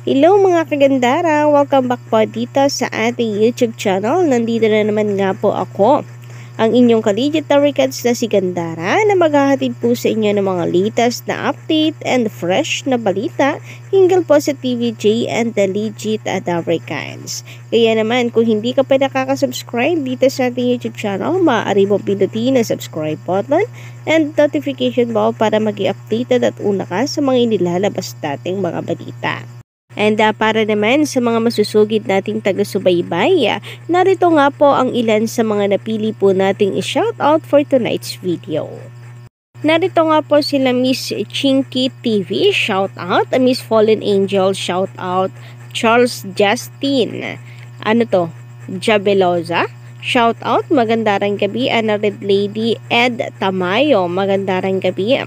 Hello mga kagandara! Welcome back po dito sa ating YouTube channel. Nandito na naman nga po ako, ang inyong ka-legit Recads na si Gandara, na maghahatid po sa inyo ng mga latest na update and fresh na balita hinggil po sa TVJ and the legit Recads. Kaya naman, kung hindi ka pa nakaka-subscribe dito sa ating YouTube channel, maaari mo pindutin ang subscribe button and notification bell para mag-i-updated at una ka sa mga inilalabas nating mga balita. And para naman sa mga masusugid nating taga-subaybay, narito nga po ang ilan sa mga napili po nating i-shoutout for tonight's video. Narito nga po sila Miss Chinky TV, shoutout, Miss Fallen Angel, shoutout, Charles Justin, Jabeloza, shoutout, magandang gabi, Ana Red Lady, Ed Tamayo, magandang gabi.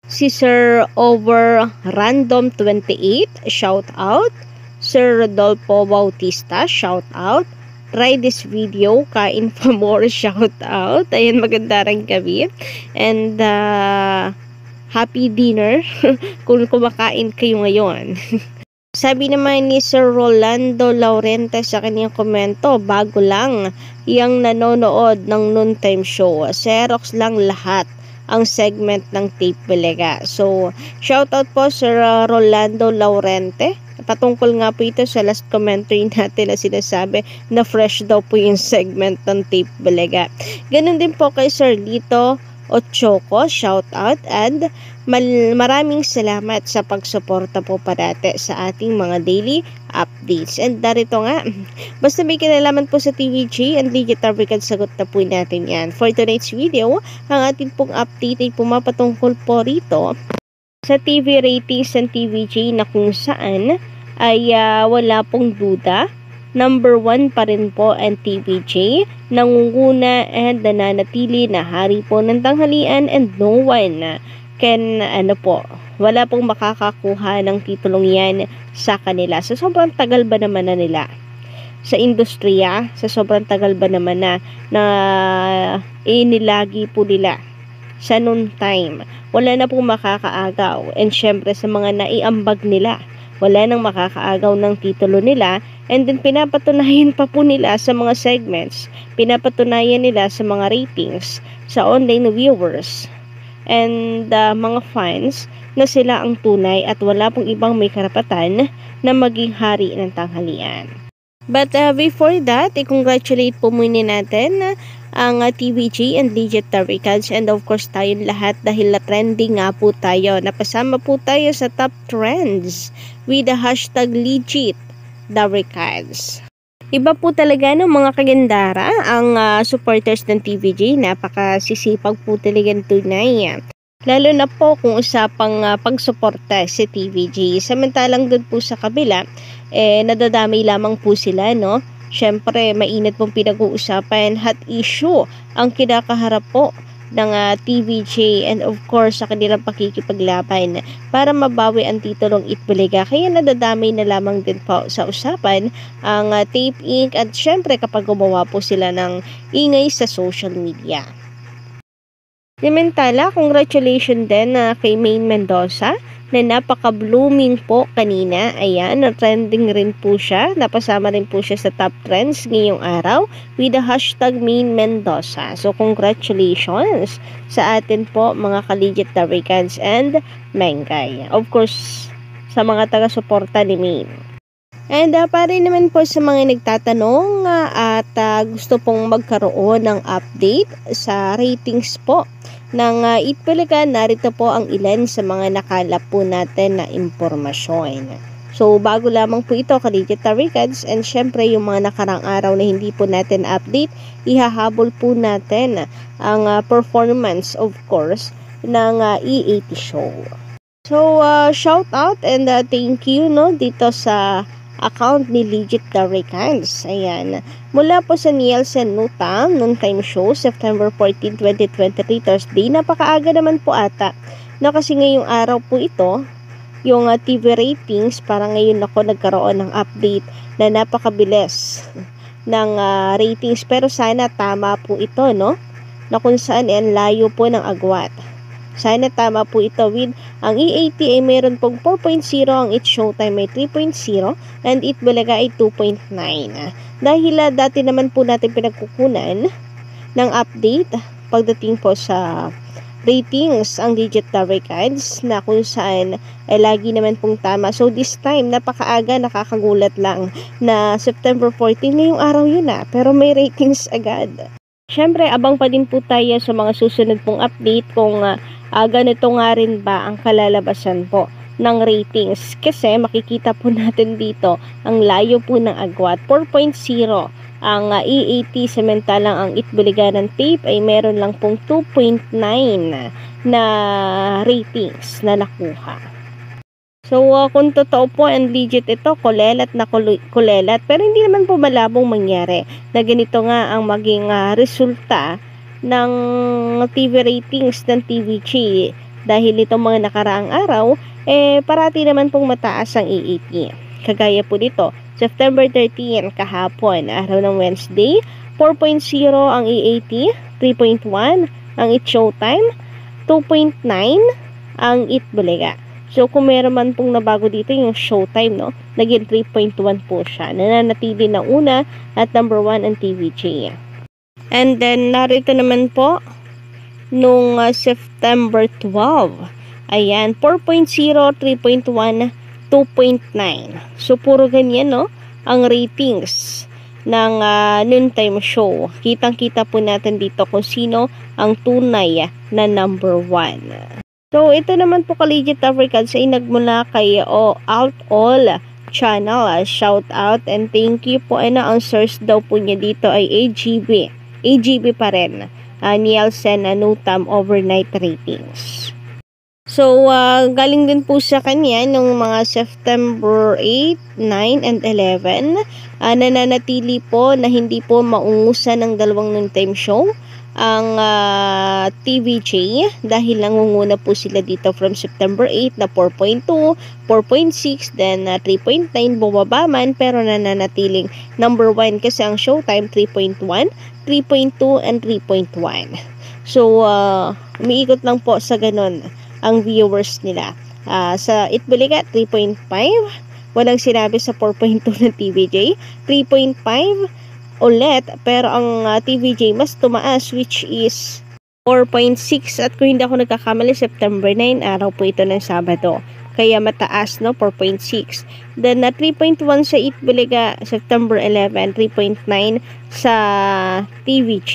Si Sir Over Random 28, shout out. Sir Rodolfo Bautista, shout out. Try this video, kain pa more, shout out. Ayan, magandang gabi. And happy dinner kung kumakain kayo ngayon. Sabi naman ni Sir Rolando Laurente sa kanyang komento, bago lang yung nanonood ng noontime show. Xerox lang lahat ang segment ng Tape Bulaga. So, shoutout po Sir Rolando Laurente. Patungkol nga po ito sa last commentary natin na sinasabi na fresh daw po yung segment ng Tape Bulaga. Ganun din po kay Sir Lito Ochoco, shoutout, and maraming salamat sa pagsuporta po parate sa ating mga daily updates. And darito nga, basta may kinalaman po sa TVJ and legit Recads, sagot na po natin yan. For tonight's video, ang ating pong update ay pumapatungkol po rito sa TV ratings ng TVJ na kung saan ay wala pong duda. Number 1 pa rin po ang TVJ, nangunguna and nananatili na hari po ng tanghalian, and no one can wala pong makakakuha ng titulong yan sa kanila. So sobrang tagal ba naman na nila sa industriya, sa sobrang tagal ba naman na inilagi po nila sa noon time, wala na pong makakaagaw. And syempre sa mga naiambag nila, wala nang makakaagaw ng titulo nila. And then pinapatunayan pa po nila sa mga segments, pinapatunayan nila sa mga ratings, sa online viewers and mga fans na sila ang tunay at wala pong ibang may karapatan na maging hari ng tanghalian. But before that, i-congratulate po muna natin ang TVJ and legit Recads, and of course tayong lahat dahil trending nga po tayo. Napasama po tayo sa top trends with the hashtag legit Recads. Iba po talaga ng mga kagandara ang supporters ng TVJ. Napakasisipag po talagang tunay. Lalo na po kung usapang pagsuporta sa TVJ. Samantalang doon po sa kabila, nadadamay lamang po sila, no? Syempre, mainit pong pinag-uusapan, hot issue ang kinakaharap po ng TVJ and of course sa kanilang pakikipaglaban para mabawi ang titulong Itbulaga. Kaya nadadamay na lamang din po sa usapan ang Tape Inc. At syempre kapag gumawa po sila ng ingay sa social media. Samantala, congratulations din kay Maine Mendoza na napaka-blooming po kanina. Ayan, trending rin po siya. Napasama rin po siya sa top trends ngayong araw with the hashtag Maine Mendoza. So, congratulations sa atin po mga ka-legit Recads and Mengay. Of course, sa mga taga-suporta ni Maine. And para naman po sa mga nagtatanong at gusto pong magkaroon ng update sa ratings po ng Itbulaga, narito po ang ilan sa mga nakalap po natin na impormasyon. So, bago lamang po ito, ka-legit Recads, and syempre yung mga nakarang araw na hindi po natin update, ihahabol po natin ang performance, of course, ng E80 show. So, shout out and thank you dito sa account ni legit Recads. Ayan. Mula po sa Nielsen Nutam, noontime show, September 14, 2023, Thursday. Napakaaga naman po ata. Kasi ngayong araw po ito, yung TV ratings, para ngayon ako nagkaroon ng update na napakabilis ng ratings. Pero sana tama po ito, no? Na kung saan ang layo po ng agwat. Sana tama po ito with ang EAT ay meron pong 4.0, ang It's Showtime ay 3.0, and Eat Bulaga ay 2.9. Dahil dati naman po natin pinagkukunan ng update pagdating po sa ratings ang Digital Records na kung saan ay lagi naman pong tama. So this time napakaaga, nakakagulat lang na September 14 ngayong araw yun pero may ratings agad. Syempre abang pa din po tayo sa mga susunod pong update kung ganito nga rin ba ang kalalabasan po ng ratings, kasi makikita po natin dito ang layo po ng agwat. 4.0 ang EAT, samantalang ang Eat Bulaga ng tape ay meron lang pong 2.9 na ratings na nakuha. So kung totoo po and legit ito, kulelat na kulelat, pero hindi naman po malabong mangyari na ganito nga ang maging resulta ng TV ratings ng TVG, dahil itong mga nakaraang araw parati naman pong mataas ang EAT. Kagaya po dito, September 13 kahapon, araw ng Wednesday, 4.0 ang EAT, 3.1 ang It's Showtime, 2.9 ang Eat Bulaga. So kung meron man pong nabago dito yung Showtime, no, naging 3.1 po siya. Nananatili na una at number 1 ang TVG. And then narito naman po nung September 12. Ayan, 4.0, 3.1, 2.9. So puro ganyan, no, ang ratings ng noontime show. Kitang-kita po natin dito kung sino ang tunay na number 1. So ito naman po ka-Legit Africans ay nagmula kay Alt All Channel. Shout out and thank you po. Ang source daw po niya dito ay AGB pa rin. Nielsen Nutam overnight ratings. So, galing din po sa kanya nung mga September 8, 9, and 11. Nananatili po na hindi po maungusan ng dalawang noontime show ang TVJ, dahil nangunguna po sila dito from September 8 na 4.2, 4.6, then 3.9, bumaba man pero nananatiling number 1 kasi ang Showtime 3.1, 3.2, and 3.1. So, umiikot lang po sa ganun ang viewers nila. Sa Eat Bulaga 3.5, walang sinabi sa 4.2 ng TVJ, 3.5 ulit, pero ang TVJ mas tumaas, which is 4.6, at kung hindi ako nagkakamali September 9, araw po ito ng Sabado, kaya mataas, no, 4.6. Then 3.1 sa Eat Bulaga September 11, 3.9 sa TVJ.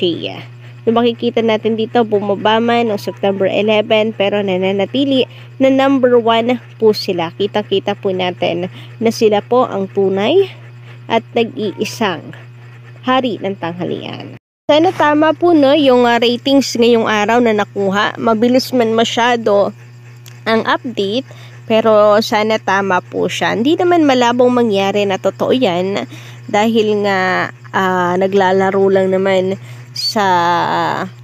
So, makikita natin dito, bumaba man noong September 11, pero nananatili na number 1 po sila. Kita-kita po natin na sila po ang tunay at nag-iisang hari ng tanghalian. Sana tama po, no, yung ratings ngayong araw na nakuha. Mabilis man masyado ang update, pero sana tama po siya. Hindi naman malabong mangyari na totoo yan, dahil nga naglalaro lang naman sa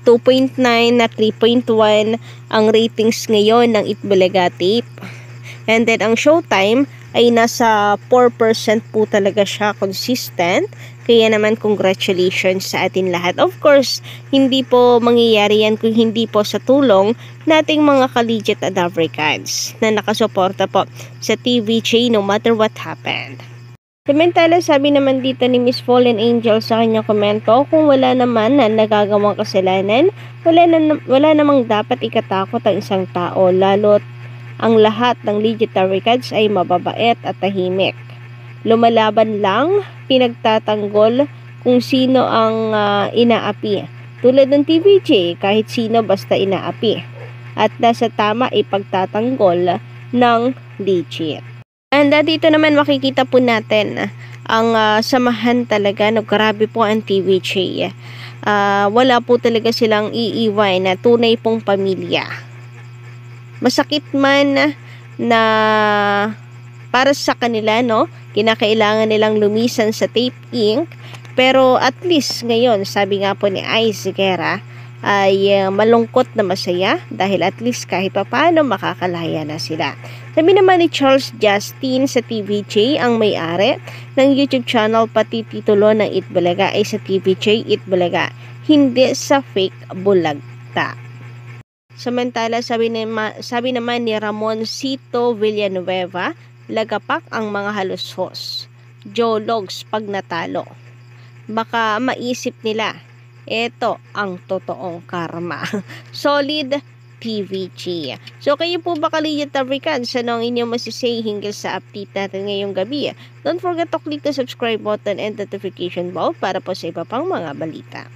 2.9 na 3.1 ang ratings ngayon ng Eat Bulaga tape. And then ang Showtime ay nasa 4% po talaga siya consistent. Kaya naman congratulations sa atin lahat. Of course, hindi po mangyayari yan kung hindi po sa tulong nating mga ka-Legit Africans na nakasuporta po sa TVJ no matter what happened. Samantala, sabi naman dito ni Miss Fallen Angel sa kanyang komento, kung wala naman na nagagawang kasalanan, wala namang dapat ikatakot ang isang tao, lalo't ang lahat ng Legit Africans ay mababait at tahimik. Lumalaban lang, pinagtatanggol kung sino ang inaapi. Tulad ng TVJ, kahit sino basta inaapi. At nasa tama ipagtatanggol ng legit. And dito naman makikita po natin ang samahan talaga. No, grabe po ang TVJ. Wala po talaga silang iiwan na tunay pong pamilya. Masakit man na para sa kanila, no, kinakailangan nilang lumisan sa Tape Inc. Pero at least ngayon, sabi nga po ni Ice Guerra, ay malungkot na masaya dahil at least kahit pa paano makakalaya na sila. Sabi naman ni Charles Justin sa TVJ, ang may-ari ng YouTube channel pati titulo ng Eat Bulaga ay sa TVJ Eat Bulaga, hindi sa fake bulagta. Samantala, sabi naman ni Ramon Cito Villanueva, lagapak ang mga halushos. Jologs pag natalo. Baka maisip nila, eto ang totoong karma. Solid PVG. So, kayo po ba Kaliyat Africans? Ano ang inyong masisay hinggil sa update natin ngayong gabi? Don't forget to click the subscribe button and notification bell para po sa iba pang mga balita.